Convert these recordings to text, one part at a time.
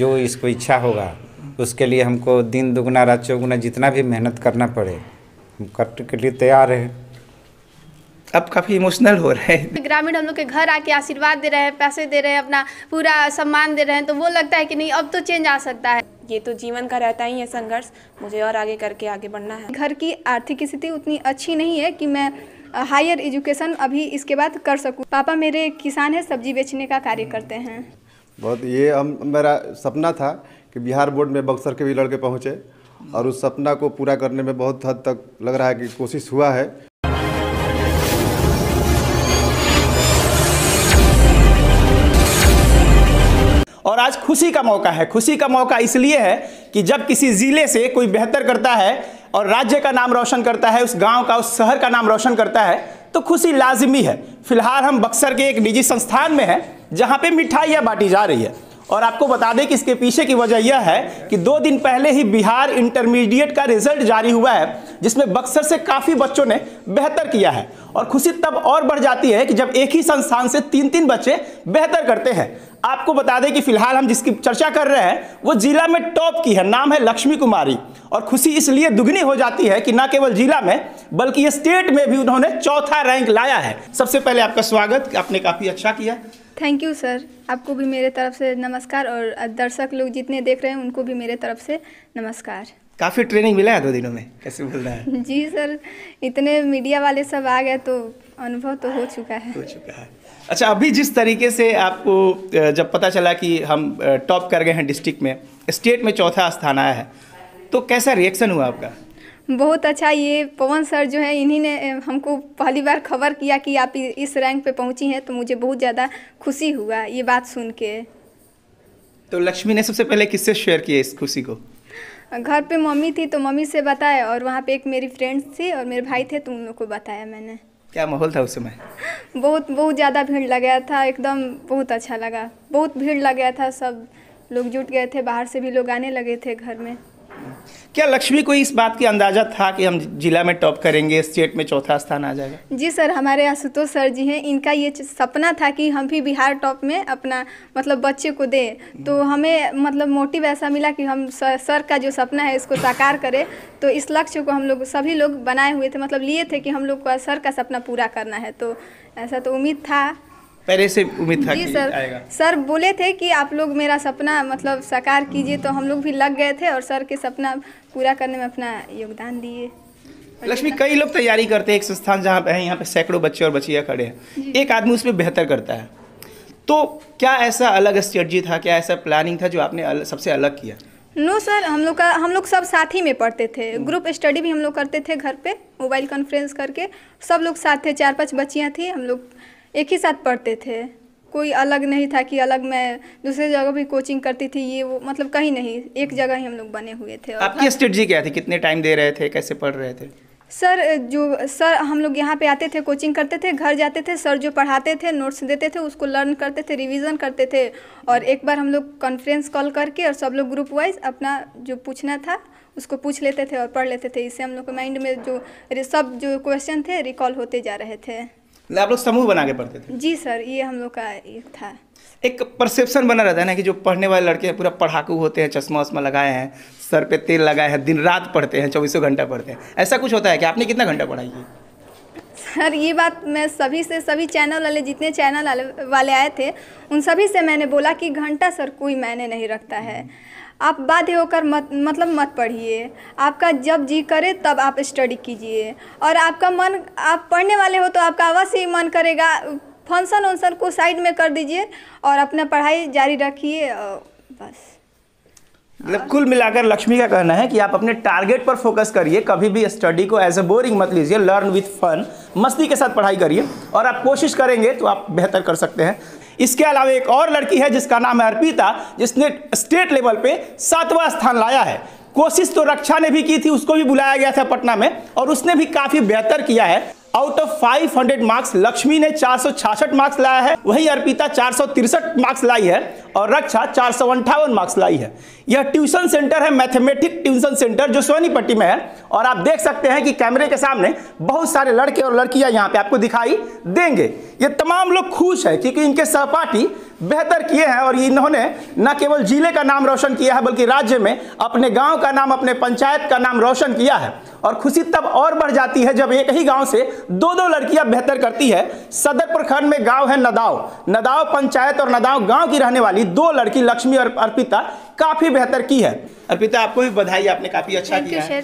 जो इसको इच्छा होगा उसके लिए हमको दिन दुगना रात चौगुना जितना भी मेहनत करना पड़े हम करने के लिए तैयार है। अब काफ़ी इमोशनल हो रहे हैं। ग्रामीण हम लोग के घर आके आशीर्वाद दे रहे हैं, पैसे दे रहे हैं, अपना पूरा सम्मान दे रहे हैं, तो वो लगता है कि नहीं अब तो चेंज आ सकता है। ये तो जीवन का रहता ही है संघर्ष, मुझे और आगे करके आगे बढ़ना है। घर की आर्थिक स्थिति उतनी अच्छी नहीं है कि मैं हायर एजुकेशन अभी इसके बाद कर सकूं। पापा मेरे किसान हैं, सब्जी बेचने का कार्य करते हैं। बहुत ये मेरा सपना था कि बिहार बोर्ड में बक्सर के भी लड़के पहुँचे और उस सपना को पूरा करने में बहुत हद तक लग रहा है कि कोशिश हुआ है। और आज खुशी का मौका है। खुशी का मौका इसलिए है कि जब किसी ज़िले से कोई बेहतर करता है और राज्य का नाम रोशन करता है, उस गांव का, उस शहर का नाम रोशन करता है, तो खुशी लाजिमी है। फिलहाल हम बक्सर के एक निजी संस्थान में हैं जहां पे मिठाइयाँ बांटी जा रही है। और आपको बता दें कि इसके पीछे की वजह यह है कि 2 दिन पहले ही बिहार इंटरमीडिएट का रिजल्ट जारी हुआ है, जिसमें बक्सर से काफ़ी बच्चों ने बेहतर किया है। और खुशी तब और बढ़ जाती है कि जब एक ही संस्थान से 3-3 बच्चे बेहतर करते हैं। आपको बता दें कि फिलहाल हम जिसकी चर्चा कर रहे हैं वो जिला में टॉप की है, नाम है लक्ष्मी कुमारी। और खुशी इसलिए दुगनी हो जाती है कि न केवल जिला में बल्कि स्टेट में भी उन्होंने 4था रैंक लाया है। सबसे पहले आपका स्वागत, आपने काफ़ी अच्छा किया। थैंक यू सर, आपको भी मेरे तरफ से नमस्कार और दर्शक लोग जितने देख रहे हैं उनको भी मेरे तरफ से नमस्कार। काफ़ी ट्रेनिंग मिला है 2 दिनों में, कैसे बोल रहा है? जी सर, इतने मीडिया वाले सब आ गए तो अनुभव तो हो चुका है। अच्छा, अभी जिस तरीके से आपको जब पता चला कि हम टॉप कर गए हैं डिस्ट्रिक्ट में, स्टेट में 4था स्थान आया है, तो कैसा रिएक्शन हुआ आपका? बहुत अच्छा। ये पवन सर जो है, इन्हीं ने हमको पहली बार खबर किया कि आप इस रैंक पे पहुंची हैं, तो मुझे बहुत ज़्यादा खुशी हुआ ये बात सुन के। तो लक्ष्मी ने सबसे पहले किससे शेयर किया इस खुशी को? घर पे मम्मी थी तो मम्मी से बताया, और वहाँ पे एक मेरी फ्रेंड्स थी और मेरे भाई थे तो उन लोग को बताया मैंने। क्या माहौल था उस समय? बहुत ज़्यादा भीड़ लग गया था, एकदम बहुत अच्छा लगा। बहुत भीड़ लग गया था, सब लोग जुट गए थे, बाहर से भी लोग आने लगे थे घर में। क्या लक्ष्मी को इस बात की अंदाजा था कि हम जिला में टॉप करेंगे, स्टेट में 4था स्थान आ जाएगा? जी सर, हमारे आशुतोष सर जी हैं, इनका ये सपना था कि हम भी बिहार टॉप में अपना मतलब बच्चे को दें। तो हमें मतलब मोटिव ऐसा मिला कि हम सर का जो सपना है इसको साकार करें। तो इस लक्ष्य को हम लोग सभी लोग बनाए हुए थे, मतलब लिए थे कि हम लोग को सर का सपना पूरा करना है। तो ऐसा तो उम्मीद था, पहले से उम्मीद था जी कि सर आएगा। सर बोले थे कि आप लोग मेरा सपना मतलब साकार कीजिए, तो हम लोग भी लग गए थे और सर के सपना पूरा करने में अपना योगदान दिए। लक्ष्मी, कई लोग तैयारी करते हैं, एक संस्थान जहाँ पे है, यहाँ पे सैकड़ों बच्चे और बच्चियाँ खड़े हैं, एक आदमी उसमें बेहतर करता है, तो क्या ऐसा अलग स्ट्रेटजी था, क्या ऐसा प्लानिंग था जो आपने सबसे अलग किया? नो सर, हम लोग सब साथ ही में पढ़ते थे। ग्रुप स्टडी भी हम लोग करते थे घर पे, मोबाइल कॉन्फ्रेंस करके सब लोग साथ थे। 4-5 बच्चियाँ थी, हम लोग एक ही साथ पढ़ते थे। कोई अलग नहीं था कि अलग मैं दूसरे जगह भी कोचिंग करती थी, ये वो मतलब कहीं नहीं, एक जगह ही हम लोग बने हुए थे। आपकी स्ट्रेटजी क्या थी? कितने टाइम दे रहे थे, कैसे पढ़ रहे थे? सर हम लोग यहाँ पे आते थे, कोचिंग करते थे, घर जाते थे, सर जो पढ़ाते थे नोट्स देते थे उसको लर्न करते थे, रिवीजन करते थे। और एक बार हम लोग कॉन्फ्रेंस कॉल करके और सब लोग ग्रुप वाइज अपना जो पूछना था उसको पूछ लेते थे और पढ़ लेते थे। इससे हम लोग के माइंड में जो सब जो क्वेश्चन थे रिकॉल होते जा रहे थे। आप लोग समूह बना के पढ़ते थे? जी सर, ये हम लोग का एक था। एक परसेप्शन बना रहता है ना कि जो पढ़ने वाले लड़के हैं पूरा पढ़ाकू होते हैं, चश्मा वश्मा लगाए हैं, सर पे तेल लगाए हैं, दिन रात पढ़ते हैं, 24 घंटा पढ़ते हैं, ऐसा कुछ होता है कि आपने कितना घंटा पढ़ाई की? सर ये बात मैं सभी चैनल वाले, जितने चैनल वाले आए थे उन सभी से मैंने बोला कि घंटा सर कोई मायने नहीं रखता है। आप बाध्य होकर मत पढ़िए, आपका जब जी करे तब आप स्टडी कीजिए। और आपका मन, आप पढ़ने वाले हो तो आपका अवश्य ही मन करेगा, फंक्शन वंक्शन को साइड में कर दीजिए और अपना पढ़ाई जारी रखिए, बस। मतलब कुल मिलाकर लक्ष्मी का कहना है कि आप अपने टारगेट पर फोकस करिए, कभी भी स्टडी को एज ए बोरिंग मत लीजिए, लर्न विथ फन, मस्ती के साथ पढ़ाई करिए और आप कोशिश करेंगे तो आप बेहतर कर सकते हैं। इसके अलावा एक और लड़की है जिसका नाम है अर्पिता, जिसने स्टेट लेवल पे 7वां स्थान लाया है। कोशिश तो रक्षा ने भी की थी, उसको भी बुलाया गया था पटना में और उसने भी काफ़ी बेहतर किया है। आउट ऑफ 500 मार्क्स लक्ष्मी ने 466 मार्क्स लाया है, वही अर्पिता 463 मार्क्स लाई है और रक्षा 458 मार्क्स लाई है। यह ट्यूशन सेंटर है, मैथमेटिक्स ट्यूशन सेंटर, जो सोनीपट्टी में है। और आप देख सकते हैं कि कैमरे के सामने बहुत सारे लड़के और लड़कियां यहाँ पे आपको दिखाई देंगे। ये तमाम लोग खुश हैं क्योंकि इनके सहपाठी बेहतर किए हैं और इन्होंने न केवल जिले का नाम रोशन किया है बल्कि राज्य में अपने गांव का नाम, अपने पंचायत का नाम रोशन किया है। और खुशी तब और बढ़ जाती है जब एक ही गांव से दो दो लड़कियां बेहतर करती है। सदर प्रखंड में गांव है नदाव पंचायत और नदाव गांव की रहने वाली दो लड़की लक्ष्मी और अर्पिता काफी बेहतर की है। अर्पिता, आपको भी बधाई, आपने काफी अच्छा किया है।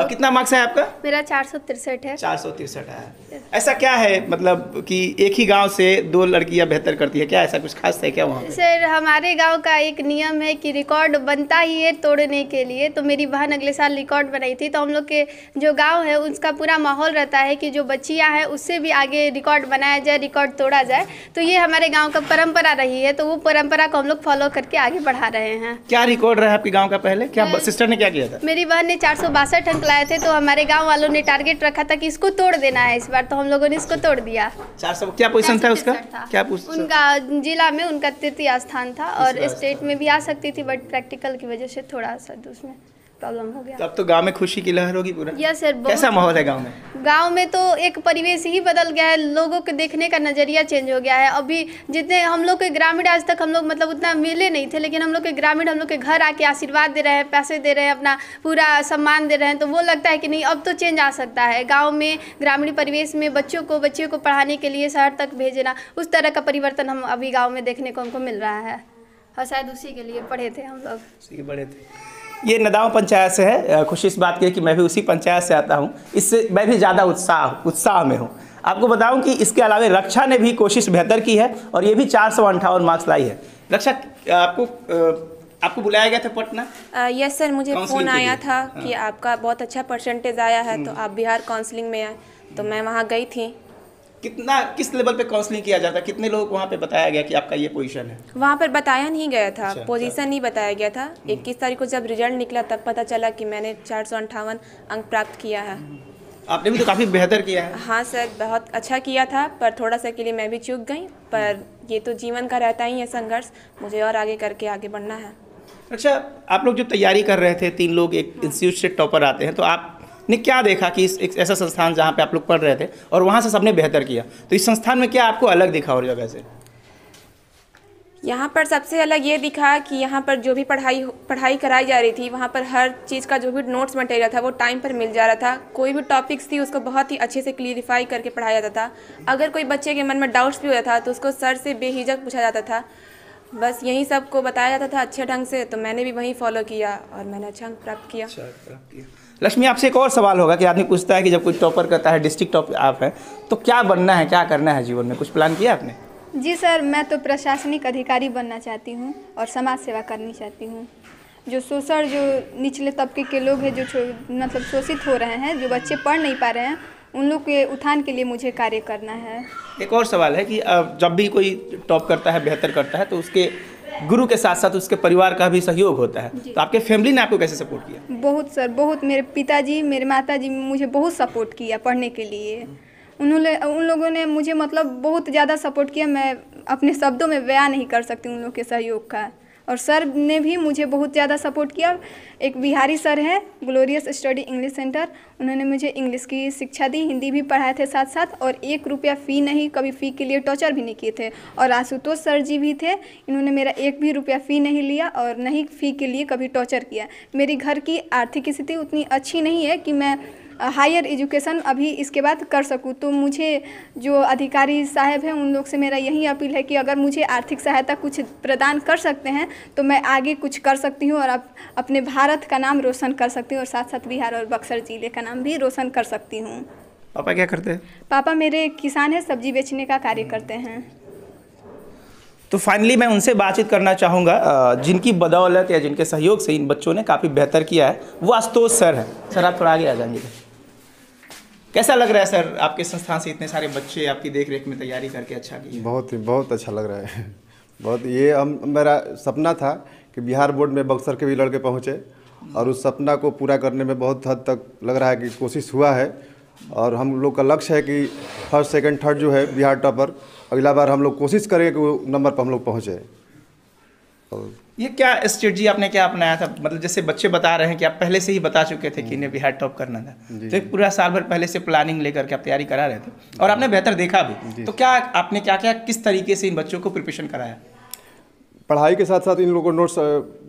कितना मार्क्स है आपका? मेरा 463 है। 463 है। ऐसा क्या है मतलब कि एक ही गांव से दो लड़कियां बेहतर करती है, क्या ऐसा कुछ खास है क्या वहाँ पे? सर, हमारे गांव का एक नियम है कि रिकॉर्ड बनता ही है तोड़ने के लिए। तो मेरी बहन अगले साल रिकॉर्ड बनाई थी, तो हम लोग के जो गांव है उसका पूरा माहौल रहता है कि जो बच्चियां हैं उससे भी आगे रिकॉर्ड बनाया जाए, रिकॉर्ड तोड़ा जाए। तो ये हमारे गाँव का परंपरा रही है, तो वो परंपरा को हम लोग फॉलो करके आगे बढ़ा रहे हैं। क्या रिकॉर्ड रहा आपके गाँव का पहले? क्या सिस्टर ने क्या किया था? मेरी बहन ने 462 अंक लाए थे, तो हमारे गांव वालों ने टारगेट रखा था कि इसको तोड़ देना है इस बार, तो हम लोगों ने इसको तोड़ दिया। 400 क्या पोजीशन था उसका? क्या उनका जिला में उनका तृतीय स्थान था और स्टेट में भी आ सकती थी, बट प्रैक्टिकल की वजह से थोड़ा सा उसमें प्रॉब्लम हो गया। तब तो गांव में खुशी की लहर होगी पूरा। Yes sir. कैसा माहौल है गांव में? गांव में तो एक परिवेश ही बदल गया है, लोगों के देखने का नज़रिया चेंज हो गया है। अभी जितने हम लोग के ग्रामीण, आज तक हम लोग मतलब उतना मिले नहीं थे, लेकिन हम लोग के ग्रामीण हम लोग के घर आके आशीर्वाद दे रहे हैं, पैसे दे रहे हैं, अपना पूरा सम्मान दे रहे हैं। तो वो लगता है कि नहीं, अब तो चेंज आ सकता है। गाँव में ग्रामीण परिवेश में बच्चियों को पढ़ाने के लिए शहर तक भेजना, उस तरह का परिवर्तन हम अभी गाँव में देखने को हमको मिल रहा है। और शायद उसी के लिए पढ़े थे हम लोग, उसी के बड़े थे। ये नदाव पंचायत से है। खुशी इस बात की है कि मैं भी उसी पंचायत से आता हूँ, इससे मैं भी ज़्यादा उत्साह में हूँ। आपको बताऊँ कि इसके अलावा रक्षा ने भी कोशिश बेहतर की है और ये भी 458 मार्क्स लाई है। रक्षा, आपको बुलाया गया था पटना? यस सर, मुझे फ़ोन आया था कि आपका बहुत अच्छा परसेंटेज आया है, तो आप बिहार काउंसलिंग में आए, तो मैं वहाँ गई थी। किस लेवल पे काउंसलिंग किया जाता है? कितने लोग वहाँ पे बताया गया कि आपका ये पोजीशन है? वहाँ पर बताया नहीं गया था, पोजीशन नहीं बताया गया था। 21 तारीख को जब रिजल्ट निकला तब पता चला कि मैंने 458 अंक प्राप्त किया है। आपने भी तो काफ़ी बेहतर किया है। हाँ सर, बहुत अच्छा किया था, पर थोड़ा सा के लिए मैं भी चूक गई। पर ये तो जीवन का रहता ही है संघर्ष, मुझे और आगे करके आगे बढ़ना है। अच्छा, आप लोग जो तैयारी कर रहे थे, 3 लोग एक इंस्टीट्यूट से टॉपर आते हैं, तो आपने क्या देखा कि एक ऐसा संस्थान जहाँ पे आप लोग पढ़ रहे थे और वहाँ से सबने बेहतर किया, तो इस संस्थान में क्या आपको अलग दिखा और जगह से? यहाँ पर सबसे अलग ये दिखा कि यहाँ पर जो भी पढ़ाई कराई जा रही थी, वहाँ पर हर चीज़ का जो भी नोट्स मटेरियल था वो टाइम पर मिल जा रहा था। कोई भी टॉपिक्स थी उसको बहुत ही अच्छे से क्लियरिफाई करके पढ़ाया जाता था। अगर कोई बच्चे के मन में डाउट्स भी होता था तो उसको सर से बेहिचक पूछा जाता था। बस यही सब को बताया जाता था अच्छे ढंग से, तो मैंने भी वही फॉलो किया और मैंने अच्छा अंक प्राप्त किया। लक्ष्मी, आपसे एक और सवाल होगा कि आदमी पूछता है कि जब कोई टॉपर करता है, डिस्ट्रिक्ट टॉप आप हैं, तो क्या बनना है, क्या करना है जीवन में? कुछ प्लान किया आपने? जी सर, मैं तो प्रशासनिक अधिकारी बनना चाहती हूँ और समाज सेवा करनी चाहती हूँ। जो शोषण, जो निचले तबके के लोग हैं, जो मतलब शोषित हो रहे हैं, जो बच्चे पढ़ नहीं पा रहे हैं, उन लोग के उत्थान के लिए मुझे कार्य करना है। एक और सवाल है कि जब भी कोई टॉप करता है, बेहतर करता है, तो उसके गुरु के साथ साथ उसके परिवार का भी सहयोग होता है। तो आपके फैमिली ने आपको कैसे सपोर्ट किया? बहुत सर, बहुत। मेरे पिताजी, मेरे माताजी मुझे बहुत सपोर्ट किया पढ़ने के लिए। उन लोगों ने मुझे मतलब बहुत ज़्यादा सपोर्ट किया, मैं अपने शब्दों में बयान नहीं कर सकती उन लोग के सहयोग का। और सर ने भी मुझे बहुत ज़्यादा सपोर्ट किया। एक बिहारी सर है, ग्लोरियस स्टडी इंग्लिश सेंटर, उन्होंने मुझे इंग्लिश की शिक्षा दी, हिंदी भी पढ़ाए थे साथ साथ, और 1 रुपया फ़ी नहीं, कभी फ़ी के लिए टॉर्चर भी नहीं किए थे। और आशुतोष सर जी भी थे, इन्होंने मेरा 1 भी रुपया फ़ी नहीं लिया और नहीं फ़ी के लिए कभी टॉर्चर किया। मेरी घर की आर्थिक स्थिति उतनी अच्छी नहीं है कि मैं हायर एजुकेशन अभी इसके बाद कर सकूं, तो मुझे जो अधिकारी साहब हैं उन लोग से मेरा यही अपील है कि अगर मुझे आर्थिक सहायता कुछ प्रदान कर सकते हैं तो मैं आगे कुछ कर सकती हूं और अपने भारत का नाम रोशन कर सकती हूं और साथ साथ बिहार और बक्सर जिले का नाम भी रोशन कर सकती हूं। पापा क्या करते हैं? पापा मेरे किसान हैं, सब्जी बेचने का कार्य करते हैं। तो फाइनली मैं उनसे बातचीत करना चाहूँगा जिनकी बदौलत या जिनके सहयोग से इन बच्चों ने काफ़ी बेहतर किया है, वो आशुतोष सर हैं। सर, आप थोड़ा आगे आ जाएंगे। कैसा लग रहा है सर, आपके संस्थान से इतने सारे बच्चे आपकी देख रेख में तैयारी करके अच्छा किए? बहुत अच्छा लग रहा है। ये मेरा सपना था कि बिहार बोर्ड में बक्सर के भी लड़के पहुँचे और उस सपना को पूरा करने में बहुत हद तक लग रहा है कि कोशिश हुआ है। और हम लोग का लक्ष्य है कि फर्स्ट, सेकंड, थर्ड जो है बिहार टॉपर, अगला बार हम लोग कोशिश करेंगे कि वो नंबर पर हम लोग पहुँचे। और ये क्या स्ट्रेटजी आपने क्या अपनाया था? मतलब जैसे बच्चे बता रहे हैं कि आप पहले से ही बता चुके थे कि इन्हें बिहार टॉप करना था, तो एक पूरा साल भर पहले से प्लानिंग लेकर के आप तैयारी करा रहे थे और आपने बेहतर देखा भी, तो क्या आपने क्या क्या किस तरीके से इन बच्चों को प्रिपरेशन कराया? पढ़ाई के साथ साथ इन लोगों को नोट्स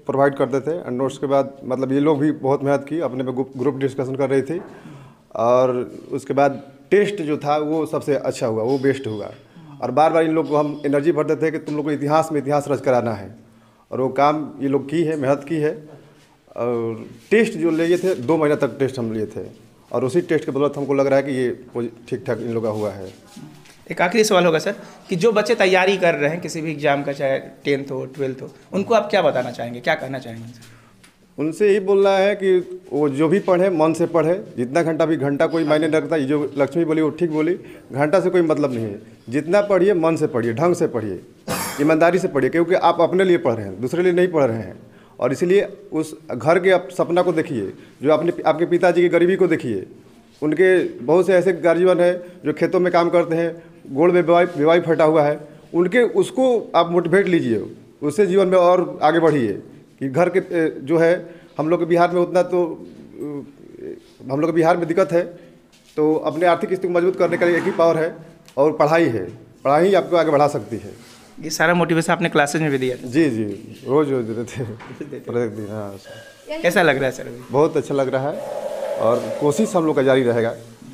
प्रोवाइड करते थे और नोट्स के बाद मतलब ये लोग भी बहुत मेहनत की, अपने में ग्रुप डिस्कशन कर रही थी और उसके बाद टेस्ट जो था वो सबसे अच्छा हुआ, वो बेस्ट हुआ। और बार बार इन लोग को हम एनर्जी भरते थे कि तुम लोग को इतिहास में इतिहास रच कराना है, और वो काम ये लोग की है, मेहनत की है। और टेस्ट जो लिए थे 2 महीना तक टेस्ट हम लिए थे और उसी टेस्ट के बदौलत हमको लग रहा है कि ये ठीक ठाक इन लोग का हुआ है। एक आखिरी सवाल होगा सर कि जो बच्चे तैयारी कर रहे हैं किसी भी एग्जाम का, चाहे 10th हो 12th हो, उनको आप क्या बताना चाहेंगे, क्या कहना चाहेंगे? उनसे यही बोलना है कि वो जो भी पढ़े मन से पढ़े, जितना घंटा भी, घंटा कोई मायने नहीं रखता। ये जो लक्ष्मी बोली वो ठीक बोली, घंटा से कोई मतलब नहीं है। जितना पढ़िए मन से पढ़िए, ढंग से पढ़िए, ईमानदारी से पढ़िए, क्योंकि आप अपने लिए पढ़ रहे हैं, दूसरे लिए नहीं पढ़ रहे हैं। और इसलिए उस घर के सपना को देखिए, जो आपके पिताजी की गरीबी को देखिए। उनके बहुत से ऐसे गार्जियन हैं जो खेतों में काम करते हैं, गोड़ में बीवाई फटा हुआ है, उनके उसको आप मोटिवेट लीजिए, उससे जीवन में और आगे बढ़िए। कि घर के जो है हम लोग के बिहार में उतना तो हम लोग के बिहार में दिक्कत है, तो अपने आर्थिक स्थिति को मजबूत करने का एक ही पावर है और पढ़ाई है। पढ़ाई आपको आगे बढ़ा सकती है। ये सारा मोटिवेशन आपने क्लासेज में भी दिया था? जी जी, रोज देते थे प्रत्येक दिन। हाँ, कैसा लग रहा है सर? बहुत अच्छा लग रहा है और कोशिश हम लोग का जारी रहेगा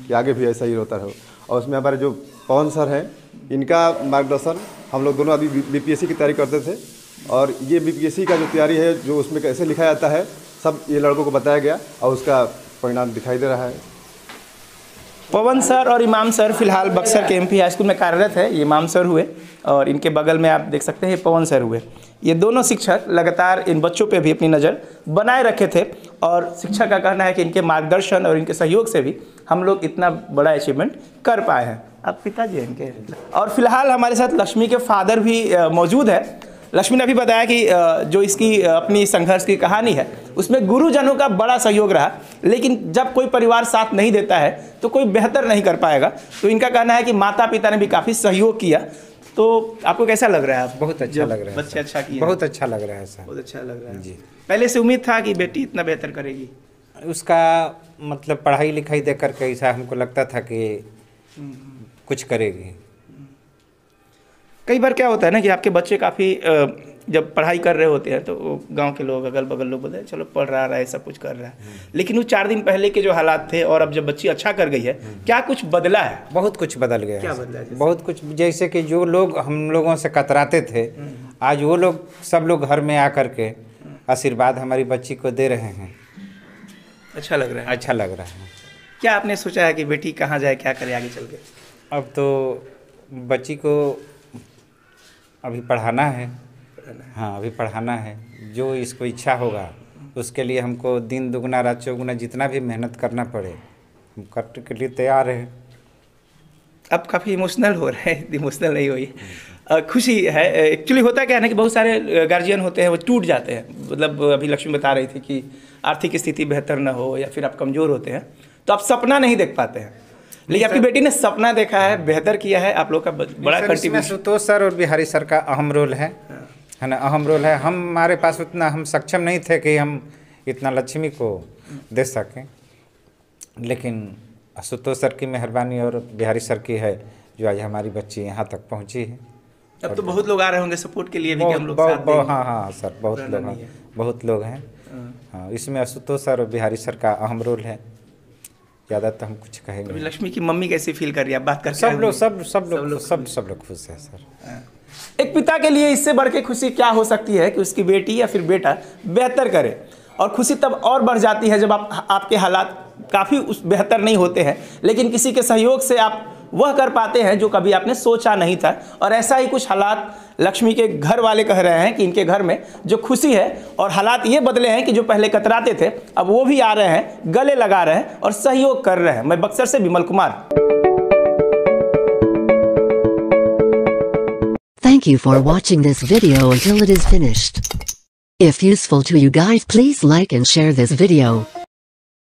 कि आगे भी ऐसा ही होता रहो। और उसमें हमारे जो पवन सर हैं, इनका मार्गदर्शन, हम लोग दोनों अभी बीपीएससी की तैयारी करते थे और ये बीपीएससी का जो तैयारी है, जो उसमें कैसे लिखा जाता है, सब ये लड़कों को बताया गया और उसका परिणाम दिखाई दे रहा है। पवन सर और इमाम सर फिलहाल बक्सर के एमपी हाई स्कूल में कार्यरत है। ये इमाम सर हुए और इनके बगल में आप देख सकते हैं पवन सर हुए। ये दोनों शिक्षक लगातार इन बच्चों पे भी अपनी नज़र बनाए रखे थे और शिक्षक का कहना है कि इनके मार्गदर्शन और इनके सहयोग से भी हम लोग इतना बड़ा अचीवमेंट कर पाए हैं। आप पिताजी हैं इनके। और फिलहाल हमारे साथ लक्ष्मी के फादर भी मौजूद है। लक्ष्मी ने अभी बताया कि जो इसकी अपनी संघर्ष की कहानी है उसमें गुरुजनों का बड़ा सहयोग रहा, लेकिन जब कोई परिवार साथ नहीं देता है तो कोई बेहतर नहीं कर पाएगा। तो इनका कहना है कि माता पिता ने भी काफ़ी सहयोग किया। तो आपको कैसा लग रहा है? बहुत अच्छा लग रहा है। बच्चे अच्छा किए? बहुत अच्छा लग रहा है सर। बहुत अच्छा लग रहा है जी। पहले से उम्मीद था कि बेटी इतना बेहतर करेगी? उसका मतलब पढ़ाई लिखाई देख करके ऐसा हमको लगता था कि कुछ करेगी। कई बार क्या होता है ना कि आपके बच्चे काफ़ी जब पढ़ाई कर रहे होते हैं तो गांव के लोग, अगल बगल लोग बोलते हैं चलो पढ़ रहा है, सब कुछ कर रहा है, लेकिन वो 4 दिन पहले के जो हालात थे और अब जब बच्ची अच्छा कर गई है, क्या कुछ बदला है? बहुत कुछ बदल गया है। क्या बदला है? बहुत कुछ, जैसे कि जो लोग हम लोगों से कतराते थे, आज वो लोग सब लोग घर में आकर के आशीर्वाद हमारी बच्ची को दे रहे हैं। अच्छा लग रहा है? अच्छा लग रहा है। क्या आपने सोचा है कि बेटी कहाँ जाए, क्या करे आगे चल के? अब तो बच्ची को अभी पढ़ाना है। हाँ, अभी पढ़ाना है। जो इसको इच्छा होगा उसके लिए हमको दिन दुगना रात चौगुना जितना भी मेहनत करना पड़े हम करने के लिए तैयार है। अब काफ़ी इमोशनल हो रहे हैं, इमोशनल नहीं हुई, खुशी है। एक्चुअली होता क्या है ना कि बहुत सारे गार्जियन होते हैं वो टूट जाते हैं। मतलब अभी लक्ष्मी बता रही थी कि आर्थिक स्थिति बेहतर ना हो या फिर आप कमज़ोर होते हैं तो आप सपना नहीं देख पाते हैं, लेकिन आपकी बेटी ने सपना देखा है, बेहतर किया है। आप लोग का बड़ा कंट्रीब्यूशन आशुतोष सर और बिहारी सर का अहम रोल है ना, अहम रोल है। हमारे पास उतना हम सक्षम नहीं थे कि हम इतना लक्ष्मी को दे सकें, लेकिन आशुतोष सर की मेहरबानी और बिहारी सर की है जो आज हमारी बच्ची यहाँ तक पहुँची है। अब तो बहुत लोग आ रहे होंगे सपोर्ट के लिए भी कि हम लोग साथ देंगे। हाँ सर, बहुत लोग हैं। हाँ, इसमें आशुतोष सर और बिहारी सर का अहम रोल है। ज़्यादा तो हम कुछ कहेंगे। अभी लक्ष्मी की मम्मी कैसी फील कर रही है बात करके? सब लोग खुश हैं सर। एक पिता के लिए इससे बढ़ के खुशी क्या हो सकती है कि उसकी बेटी या फिर बेटा बेहतर करे, और खुशी तब और बढ़ जाती है जब आपके हालात काफ़ी बेहतर नहीं होते हैं, लेकिन किसी के सहयोग से आप वह कर पाते हैं जो कभी आपने सोचा नहीं था। और ऐसा ही कुछ हालात लक्ष्मी के घर वाले कह रहे हैं कि इनके घर में जो खुशी है और हालात ये बदले हैं कि जो पहले कतराते थे अब वो भी आ रहे हैं, गले लगा रहे हैं और सहयोग कर रहे हैं। मैं बक्सर से Vimal Kumar. Thank you for watching this video until it is finished. If useful to you guys, please like and share this video.